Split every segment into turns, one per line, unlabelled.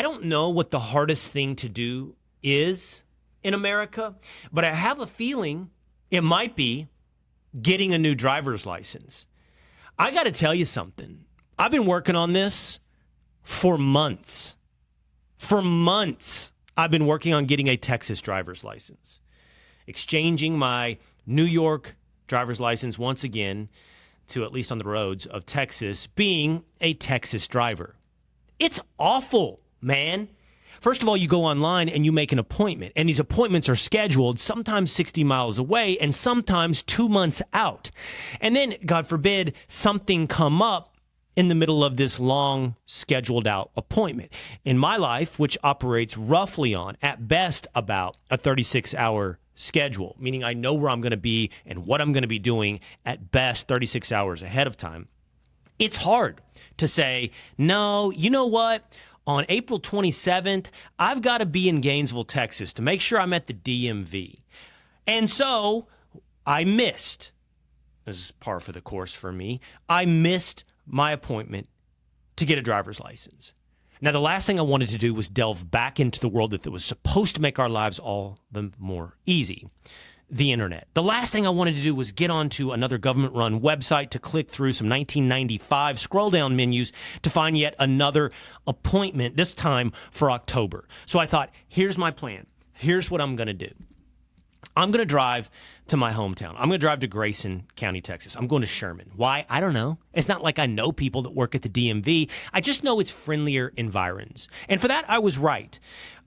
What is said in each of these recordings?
I don't know what the hardest thing to do is in America, but I have a feeling it might be getting a new driver's license. I got to tell you something. I've been working on this for months. For months, I've been working on getting a Texas driver's license. Exchanging my New York driver's license once again to, at least on the roads of Texas, being a Texas driver. It's awful, man. First of all, you go online and you make an appointment, and these appointments are scheduled sometimes 60 miles away and sometimes 2 months out. And then, God forbid, something come up in the middle of this long scheduled out appointment. In my life, which operates roughly on, at best, about a 36-hour schedule, meaning I know where I'm going to be and what I'm going to be doing at best 36 hours ahead of time, it's hard to say, no, you know what? On April 27th, I've got to be in Gainesville, Texas to make sure I'm at the DMV. And so I missed, this is par for the course for me, I missed my appointment to get a driver's license. Now, the last thing I wanted to do was delve back into the world that was supposed to make our lives all the more easy, the internet. The last thing I wanted to do was get onto another government-run website to click through some 1995 scroll-down menus to find yet another appointment, this time for October. So I thought, here's my plan. Here's what I'm going to do. I'm going to drive to my hometown. I'm going to drive to Grayson County, Texas. I'm going to Sherman. Why? I don't know. It's not like I know people that work at the DMV. I just know it's friendlier environs. And for that, I was right.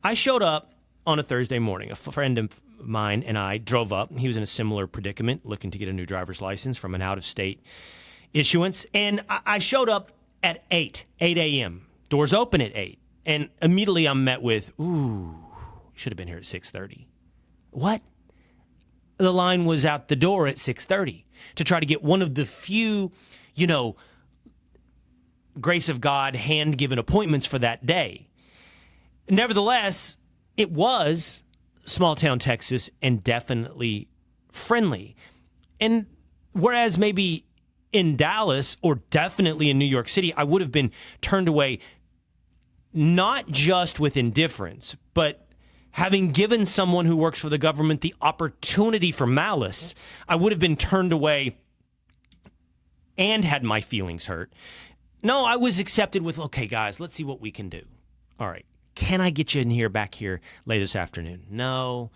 I showed up on a Thursday morning. A friend of mine and I drove up. He was in a similar predicament, looking to get a new driver's license from an out-of-state issuance. And I showed up at 8 a.m. Doors open at 8. And immediately I'm met with, ooh, should have been here at 6:30. What? The line was out the door at 6:30 to try to get one of the few, grace of God hand-given appointments for that day. Nevertheless, it was small-town Texas and definitely friendly. And whereas maybe in Dallas or definitely in New York City, I would have been turned away not just with indifference, but having given someone who works for the government the opportunity for malice, I would have been turned away and had my feelings hurt. No, I was accepted with, okay, guys, let's see what we can do. All right, can I get you in here, back here late this afternoon? No.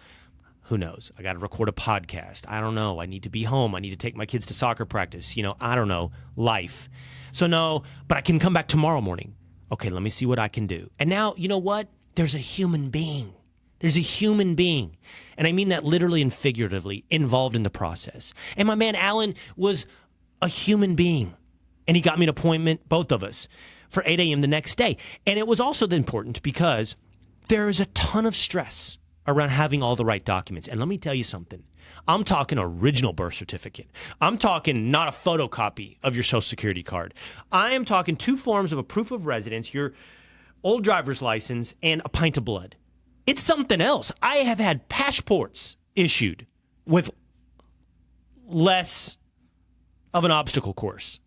Who knows? I got to record a podcast. I don't know. I need to be home. I need to take my kids to soccer practice. I don't know. Life. So no, but I can come back tomorrow morning. Okay, let me see what I can do. And now, you know what? There's a human being. There's a human being, and I mean that literally and figuratively, involved in the process. And my man Alan was a human being, and he got me an appointment, both of us, for 8 a.m. the next day. And it was also important because there is a ton of stress around having all the right documents. And let me tell you something. I'm talking original birth certificate. I'm talking not a photocopy of your Social Security card. I am talking 2 forms of a proof of residence, your old driver's license, and a pint of blood. It's something else. I have had passports issued with less of an obstacle course.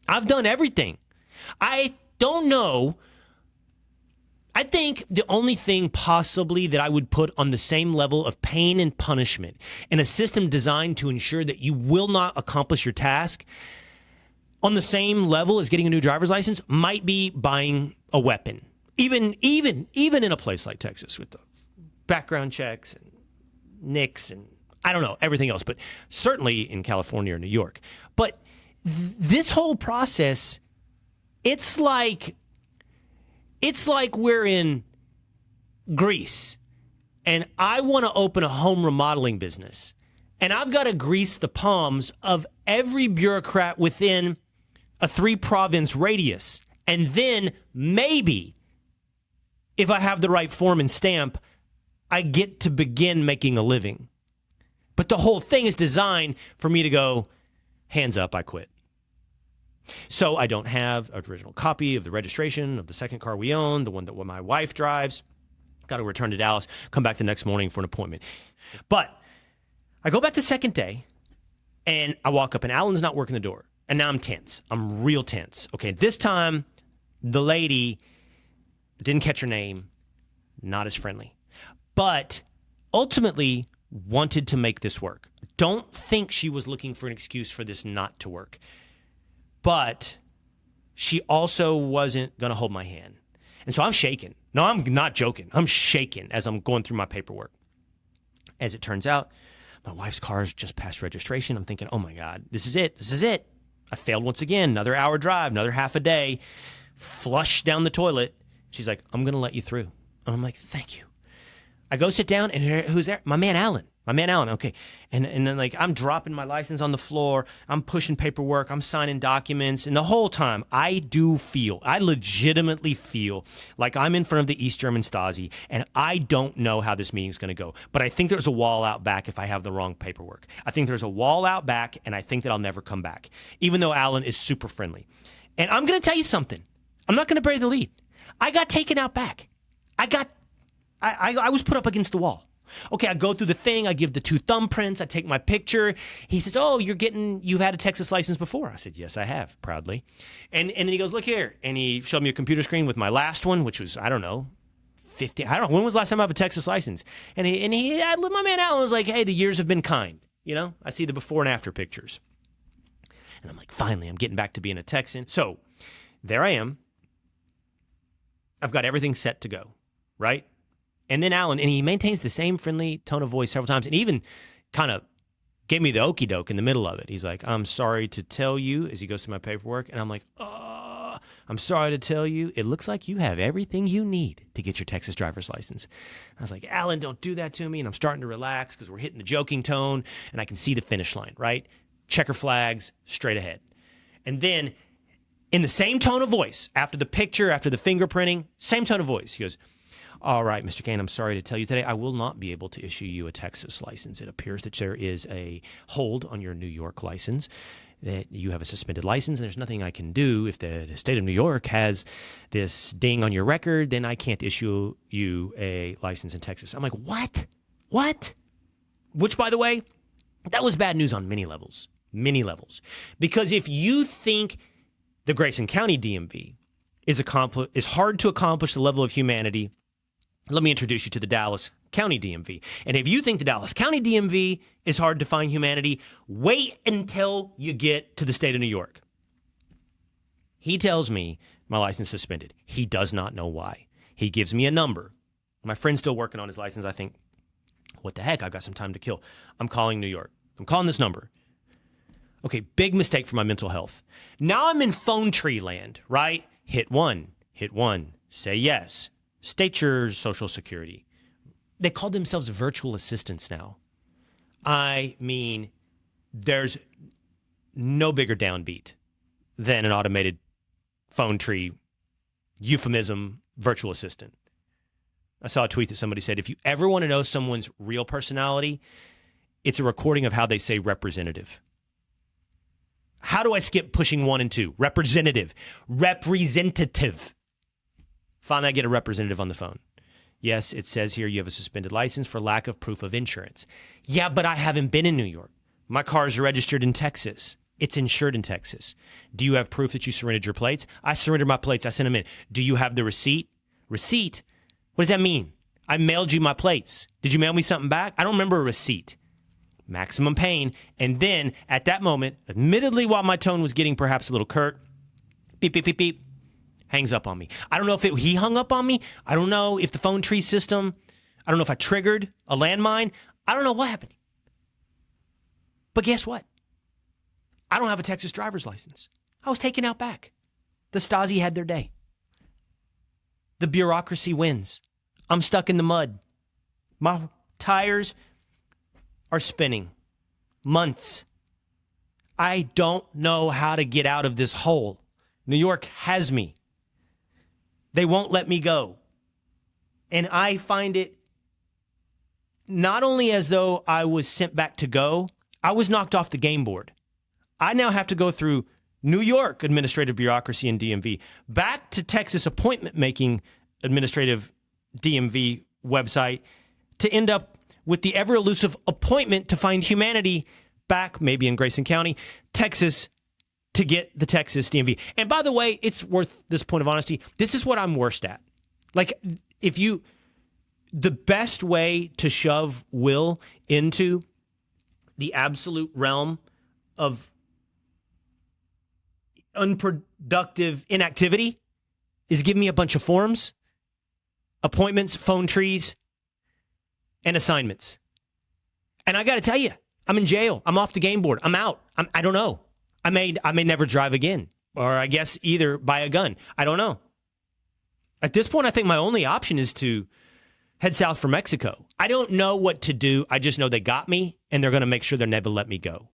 I've done everything. I don't know. I think the only thing possibly that I would put on the same level of pain and punishment in a system designed to ensure that you will not accomplish your task on the same level as getting a new driver's license might be buying a weapon. Even in a place like Texas with the background checks and NICS and I don't know, everything else, but certainly in California or New York. But this whole process, it's like we're in Greece and I want to open a home remodeling business and I've got to grease the palms of every bureaucrat within a 3-province radius. And then maybe, if I have the right form and stamp, I get to begin making a living. But the whole thing is designed for me to go, hands up, I quit. So I don't have an original copy of the registration of the second car we own, the one that my wife drives. Got to return to Dallas, come back the next morning for an appointment. But I go back the second day, and I walk up, and Alan's not working the door. And now I'm tense. I'm real tense. Okay, this time, the lady Didn't catch her name. Not as friendly. But ultimately wanted to make this work. Don't think she was looking for an excuse for this not to work. But she also wasn't going to hold my hand. And so I'm shaking. No, I'm not joking. I'm shaking as I'm going through my paperwork. As it turns out, my wife's car is just past registration. I'm thinking, oh my God, this is it. This is it. I failed once again. Another hour drive, another half a day. Flush down the toilet. She's like, I'm going to let you through. And I'm like, thank you. I go sit down, and who's there? My man, Alan. Okay. And then, like, I'm dropping my license on the floor. I'm pushing paperwork. I'm signing documents. And the whole time, I legitimately feel like I'm in front of the East German Stasi, and I don't know how this meeting's going to go. But I think there's a wall out back if I have the wrong paperwork. I think there's a wall out back, and I think that I'll never come back, even though Alan is super friendly. And I'm going to tell you something. I'm not going to bury the lead. I got taken out back. I was put up against the wall. Okay, I go through the thing. I give the 2 thumbprints. I take my picture. He says, oh, you've had a Texas license before. I said, yes, I have, proudly. And then he goes, look here. And he showed me a computer screen with my last one, which was, I don't know, 50. When was the last time I have a Texas license? And my man Alan was like, hey, the years have been kind. You know, I see the before and after pictures. And I'm like, finally, I'm getting back to being a Texan. So there I am. I've got everything set to go, right? And then Alan, and he maintains the same friendly tone of voice several times, and even kind of gave me the okie doke in the middle of it. He's like, I'm sorry to tell you, as he goes through my paperwork, and I'm like, I'm sorry to tell you, it looks like you have everything you need to get your Texas driver's license. I was like, Alan, don't do that to me, and I'm starting to relax because we're hitting the joking tone, and I can see the finish line, right? Checker flags, straight ahead. And then, in the same tone of voice, after the picture, after the fingerprinting, same tone of voice, he goes, all right, Mr. Cain, I'm sorry to tell you today, I will not be able to issue you a Texas license. It appears that there is a hold on your New York license, that you have a suspended license, and there's nothing I can do. If the state of New York has this ding on your record, then I can't issue you a license in Texas. I'm like, what? What? Which, by the way, that was bad news on many levels. Many levels. Because if you think the Grayson County DMV is hard to accomplish the level of humanity, let me introduce you to the Dallas County DMV. And if you think the Dallas County DMV is hard to find humanity, wait until you get to the state of New York. He tells me my license is suspended. He does not know why. He gives me a number. My friend's still working on his license. I think, what the heck? I've got some time to kill. I'm calling New York. I'm calling this number. Okay, big mistake for my mental health. Now I'm in phone tree land, right? Hit one, say yes. State your social security. They call themselves virtual assistants now. I mean, there's no bigger downbeat than an automated phone tree euphemism virtual assistant. I saw a tweet that somebody said, if you ever want to know someone's real personality, it's a recording of how they say representative. How do I skip pushing 1 and 2? Representative. Finally, I get a representative on the phone. Yes, it says here you have a suspended license for lack of proof of insurance. Yeah, but I haven't been in New York. My car is registered in Texas. It's insured in Texas. Do you have proof that you surrendered your plates? I surrendered my plates. I sent them in. Do you have the receipt? Receipt? What does that mean? I mailed you my plates. Did you mail me something back? I don't remember a receipt. Maximum pain. And then at that moment, admittedly, while my tone was getting perhaps a little curt, beep, beep, beep, beep, hangs up on me. I don't know if he hung up on me. I don't know if the phone tree system, I don't know if I triggered a landmine. I don't know what happened. But guess what? I don't have a Texas driver's license. I was taken out back. The Stasi had their day. The bureaucracy wins. I'm stuck in the mud. My tires are spinning. Months. I don't know how to get out of this hole. New York has me. They won't let me go. And I find it not only as though I was sent back to go, I was knocked off the game board. I now have to go through New York administrative bureaucracy and DMV, back to Texas appointment making administrative DMV website to end up with the ever elusive appointment to find humanity back, maybe in Grayson County, Texas, to get the Texas DMV. And by the way, it's worth this point of honesty. This is what I'm worst at. Like, the best way to shove Will into the absolute realm of unproductive inactivity is give me a bunch of forms, appointments, phone trees, and assignments. And I got to tell you, I'm in jail. I'm off the game board. I'm out. I don't know. I may never drive again, or I guess either buy a gun. I don't know. At this point, I think my only option is to head south for Mexico. I don't know what to do. I just know they got me, and they're going to make sure they never let me go.